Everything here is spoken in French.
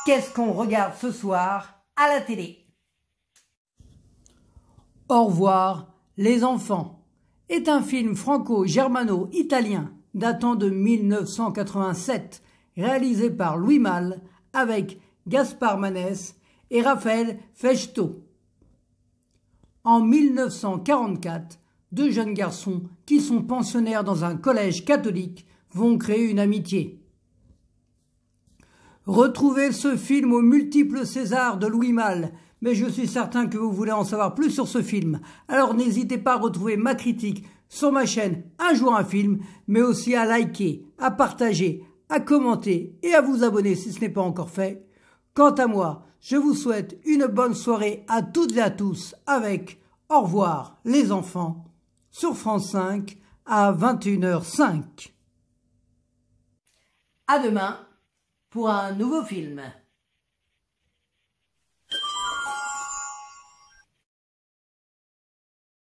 Qu'est-ce qu'on regarde ce soir à la télé? Au revoir, les enfants est un film franco-germano-italien datant de 1987, réalisé par Louis Malle avec Gaspard Manès et Raphaël Fechto. En 1944, deux jeunes garçons qui sont pensionnaires dans un collège catholique vont créer une amitié. Retrouvez ce film aux multiples Césars de Louis Malle, mais je suis certain que vous voulez en savoir plus sur ce film. Alors n'hésitez pas à retrouver ma critique sur ma chaîne Un jour un film, mais aussi à liker, à partager, à commenter et à vous abonner si ce n'est pas encore fait. Quant à moi, je vous souhaite une bonne soirée à toutes et à tous avec Au revoir les enfants sur France 5 à 21h05. À demain pour un nouveau film.